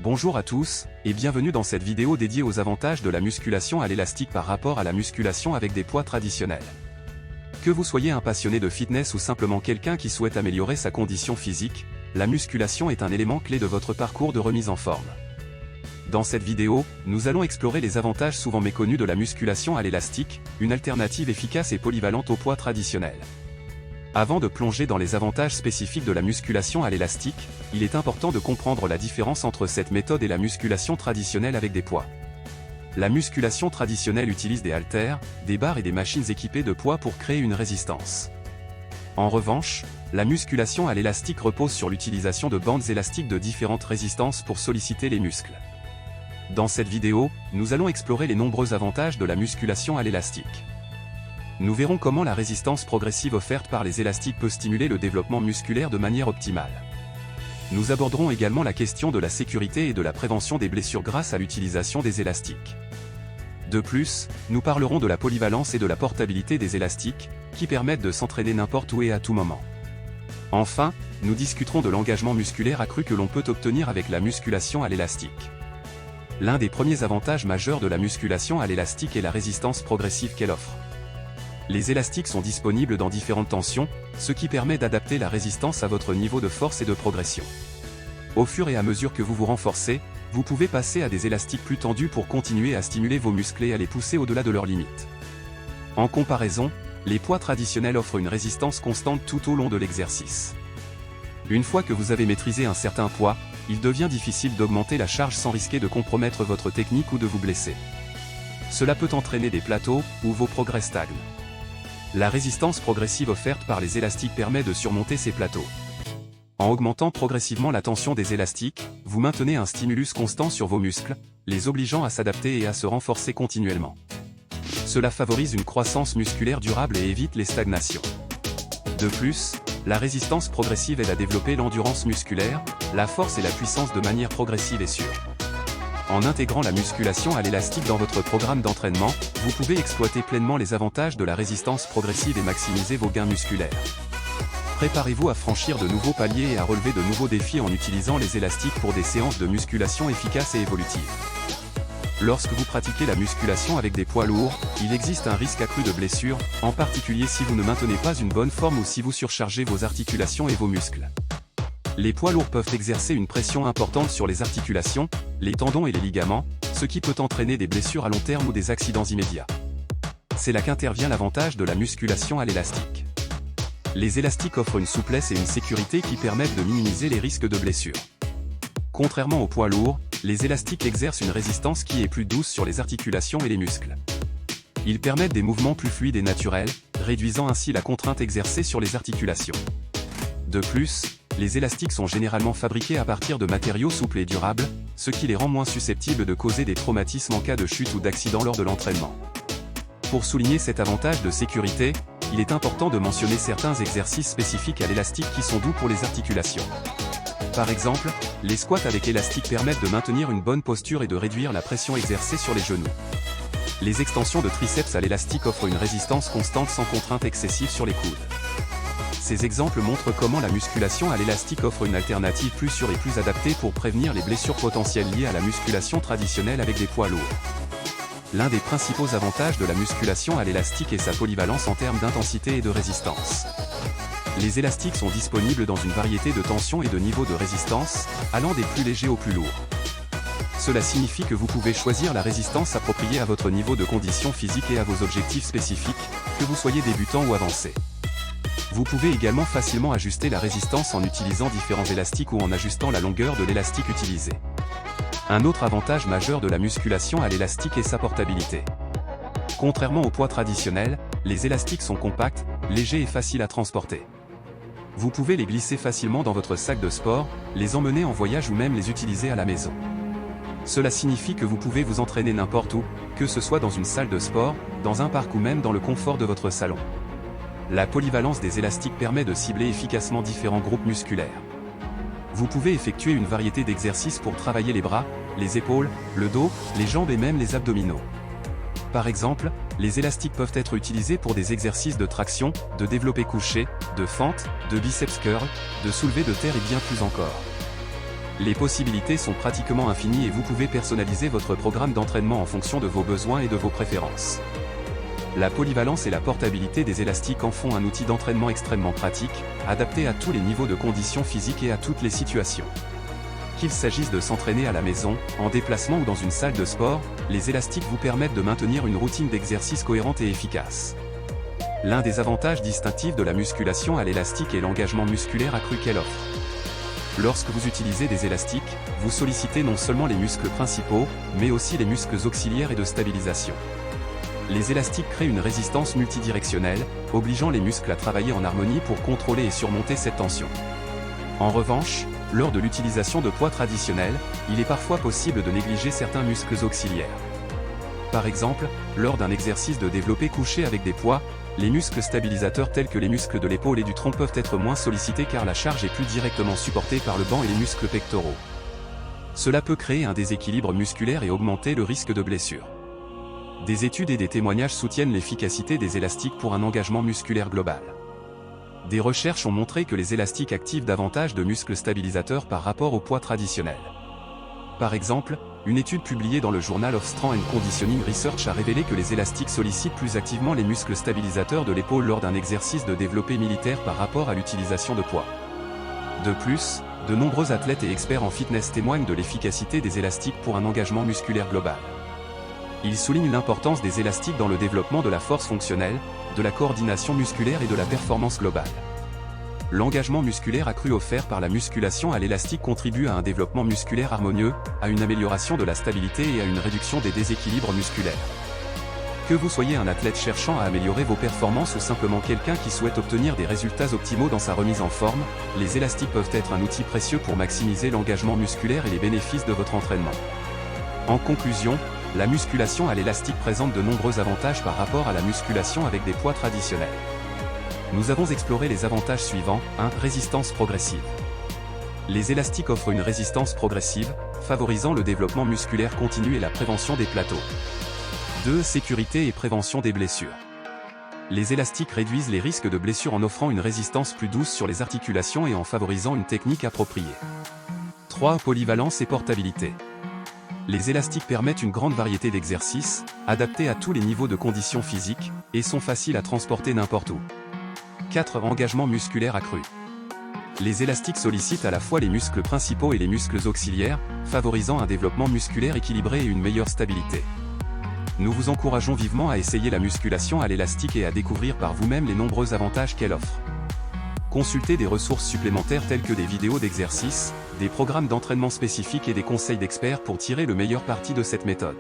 Bonjour à tous, et bienvenue dans cette vidéo dédiée aux avantages de la musculation à l'élastique par rapport à la musculation avec des poids traditionnels. Que vous soyez un passionné de fitness ou simplement quelqu'un qui souhaite améliorer sa condition physique, la musculation est un élément clé de votre parcours de remise en forme. Dans cette vidéo, nous allons explorer les avantages souvent méconnus de la musculation à l'élastique, une alternative efficace et polyvalente aux poids traditionnels. Avant de plonger dans les avantages spécifiques de la musculation à l'élastique, il est important de comprendre la différence entre cette méthode et la musculation traditionnelle avec des poids. La musculation traditionnelle utilise des haltères, des barres et des machines équipées de poids pour créer une résistance. En revanche, la musculation à l'élastique repose sur l'utilisation de bandes élastiques de différentes résistances pour solliciter les muscles. Dans cette vidéo, nous allons explorer les nombreux avantages de la musculation à l'élastique. Nous verrons comment la résistance progressive offerte par les élastiques peut stimuler le développement musculaire de manière optimale. Nous aborderons également la question de la sécurité et de la prévention des blessures grâce à l'utilisation des élastiques. De plus, nous parlerons de la polyvalence et de la portabilité des élastiques, qui permettent de s'entraîner n'importe où et à tout moment. Enfin, nous discuterons de l'engagement musculaire accru que l'on peut obtenir avec la musculation à l'élastique. L'un des premiers avantages majeurs de la musculation à l'élastique est la résistance progressive qu'elle offre. Les élastiques sont disponibles dans différentes tensions, ce qui permet d'adapter la résistance à votre niveau de force et de progression. Au fur et à mesure que vous vous renforcez, vous pouvez passer à des élastiques plus tendus pour continuer à stimuler vos muscles et à les pousser au-delà de leurs limites. En comparaison, les poids traditionnels offrent une résistance constante tout au long de l'exercice. Une fois que vous avez maîtrisé un certain poids, il devient difficile d'augmenter la charge sans risquer de compromettre votre technique ou de vous blesser. Cela peut entraîner des plateaux, où vos progrès stagnent. La résistance progressive offerte par les élastiques permet de surmonter ces plateaux. En augmentant progressivement la tension des élastiques, vous maintenez un stimulus constant sur vos muscles, les obligeant à s'adapter et à se renforcer continuellement. Cela favorise une croissance musculaire durable et évite les stagnations. De plus, la résistance progressive aide à développer l'endurance musculaire, la force et la puissance de manière progressive et sûre. En intégrant la musculation à l'élastique dans votre programme d'entraînement, vous pouvez exploiter pleinement les avantages de la résistance progressive et maximiser vos gains musculaires. Préparez-vous à franchir de nouveaux paliers et à relever de nouveaux défis en utilisant les élastiques pour des séances de musculation efficaces et évolutives. Lorsque vous pratiquez la musculation avec des poids lourds, il existe un risque accru de blessure, en particulier si vous ne maintenez pas une bonne forme ou si vous surchargez vos articulations et vos muscles. Les poids lourds peuvent exercer une pression importante sur les articulations, les tendons et les ligaments, ce qui peut entraîner des blessures à long terme ou des accidents immédiats. C'est là qu'intervient l'avantage de la musculation à l'élastique. Les élastiques offrent une souplesse et une sécurité qui permettent de minimiser les risques de blessures. Contrairement aux poids lourds, les élastiques exercent une résistance qui est plus douce sur les articulations et les muscles. Ils permettent des mouvements plus fluides et naturels, réduisant ainsi la contrainte exercée sur les articulations. De plus, les élastiques sont généralement fabriqués à partir de matériaux souples et durables, ce qui les rend moins susceptibles de causer des traumatismes en cas de chute ou d'accident lors de l'entraînement. Pour souligner cet avantage de sécurité, il est important de mentionner certains exercices spécifiques à l'élastique qui sont doux pour les articulations. Par exemple, les squats avec élastique permettent de maintenir une bonne posture et de réduire la pression exercée sur les genoux. Les extensions de triceps à l'élastique offrent une résistance constante sans contrainte excessive sur les coudes. Ces exemples montrent comment la musculation à l'élastique offre une alternative plus sûre et plus adaptée pour prévenir les blessures potentielles liées à la musculation traditionnelle avec des poids lourds. L'un des principaux avantages de la musculation à l'élastique est sa polyvalence en termes d'intensité et de résistance. Les élastiques sont disponibles dans une variété de tensions et de niveaux de résistance, allant des plus légers aux plus lourds. Cela signifie que vous pouvez choisir la résistance appropriée à votre niveau de condition physique et à vos objectifs spécifiques, que vous soyez débutant ou avancé. Vous pouvez également facilement ajuster la résistance en utilisant différents élastiques ou en ajustant la longueur de l'élastique utilisé. Un autre avantage majeur de la musculation à l'élastique est sa portabilité. Contrairement aux poids traditionnels, les élastiques sont compacts, légers et faciles à transporter. Vous pouvez les glisser facilement dans votre sac de sport, les emmener en voyage ou même les utiliser à la maison. Cela signifie que vous pouvez vous entraîner n'importe où, que ce soit dans une salle de sport, dans un parc ou même dans le confort de votre salon. La polyvalence des élastiques permet de cibler efficacement différents groupes musculaires. Vous pouvez effectuer une variété d'exercices pour travailler les bras, les épaules, le dos, les jambes et même les abdominaux. Par exemple, les élastiques peuvent être utilisés pour des exercices de traction, de développé couché, de fente, de biceps curl, de soulevé de terre et bien plus encore. Les possibilités sont pratiquement infinies et vous pouvez personnaliser votre programme d'entraînement en fonction de vos besoins et de vos préférences. La polyvalence et la portabilité des élastiques en font un outil d'entraînement extrêmement pratique, adapté à tous les niveaux de conditions physiques et à toutes les situations. Qu'il s'agisse de s'entraîner à la maison, en déplacement ou dans une salle de sport, les élastiques vous permettent de maintenir une routine d'exercice cohérente et efficace. L'un des avantages distinctifs de la musculation à l'élastique est l'engagement musculaire accru qu'elle offre. Lorsque vous utilisez des élastiques, vous sollicitez non seulement les muscles principaux, mais aussi les muscles auxiliaires et de stabilisation. Les élastiques créent une résistance multidirectionnelle, obligeant les muscles à travailler en harmonie pour contrôler et surmonter cette tension. En revanche, lors de l'utilisation de poids traditionnels, il est parfois possible de négliger certains muscles auxiliaires. Par exemple, lors d'un exercice de développé couché avec des poids, les muscles stabilisateurs tels que les muscles de l'épaule et du tronc peuvent être moins sollicités car la charge est plus directement supportée par le banc et les muscles pectoraux. Cela peut créer un déséquilibre musculaire et augmenter le risque de blessure. Des études et des témoignages soutiennent l'efficacité des élastiques pour un engagement musculaire global. Des recherches ont montré que les élastiques activent davantage de muscles stabilisateurs par rapport au poids traditionnel. Par exemple, une étude publiée dans le Journal of Strength and Conditioning Research a révélé que les élastiques sollicitent plus activement les muscles stabilisateurs de l'épaule lors d'un exercice de développé militaire par rapport à l'utilisation de poids. De plus, de nombreux athlètes et experts en fitness témoignent de l'efficacité des élastiques pour un engagement musculaire global. Ils soulignent l'importance des élastiques dans le développement de la force fonctionnelle, de la coordination musculaire et de la performance globale. L'engagement musculaire accru offert par la musculation à l'élastique contribue à un développement musculaire harmonieux, à une amélioration de la stabilité et à une réduction des déséquilibres musculaires. Que vous soyez un athlète cherchant à améliorer vos performances ou simplement quelqu'un qui souhaite obtenir des résultats optimaux dans sa remise en forme, les élastiques peuvent être un outil précieux pour maximiser l'engagement musculaire et les bénéfices de votre entraînement. En conclusion, la musculation à l'élastique présente de nombreux avantages par rapport à la musculation avec des poids traditionnels. Nous avons exploré les avantages suivants. 1. Résistance progressive. Les élastiques offrent une résistance progressive, favorisant le développement musculaire continu et la prévention des plateaux. 2. Sécurité et prévention des blessures. Les élastiques réduisent les risques de blessures en offrant une résistance plus douce sur les articulations et en favorisant une technique appropriée. 3. Polyvalence et portabilité. Les élastiques permettent une grande variété d'exercices, adaptés à tous les niveaux de conditions physiques, et sont faciles à transporter n'importe où. 4. Engagement musculaire accru. Les élastiques sollicitent à la fois les muscles principaux et les muscles auxiliaires, favorisant un développement musculaire équilibré et une meilleure stabilité. Nous vous encourageons vivement à essayer la musculation à l'élastique et à découvrir par vous-même les nombreux avantages qu'elle offre. Consultez des ressources supplémentaires telles que des vidéos d'exercices, des programmes d'entraînement spécifiques et des conseils d'experts pour tirer le meilleur parti de cette méthode.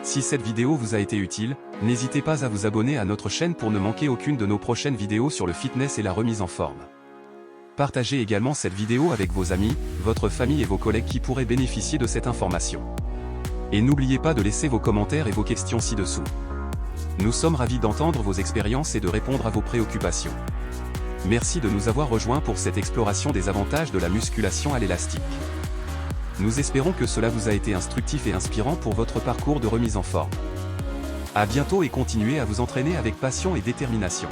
Si cette vidéo vous a été utile, n'hésitez pas à vous abonner à notre chaîne pour ne manquer aucune de nos prochaines vidéos sur le fitness et la remise en forme. Partagez également cette vidéo avec vos amis, votre famille et vos collègues qui pourraient bénéficier de cette information. Et n'oubliez pas de laisser vos commentaires et vos questions ci-dessous. Nous sommes ravis d'entendre vos expériences et de répondre à vos préoccupations. Merci de nous avoir rejoints pour cette exploration des avantages de la musculation à l'élastique. Nous espérons que cela vous a été instructif et inspirant pour votre parcours de remise en forme. À bientôt et continuez à vous entraîner avec passion et détermination.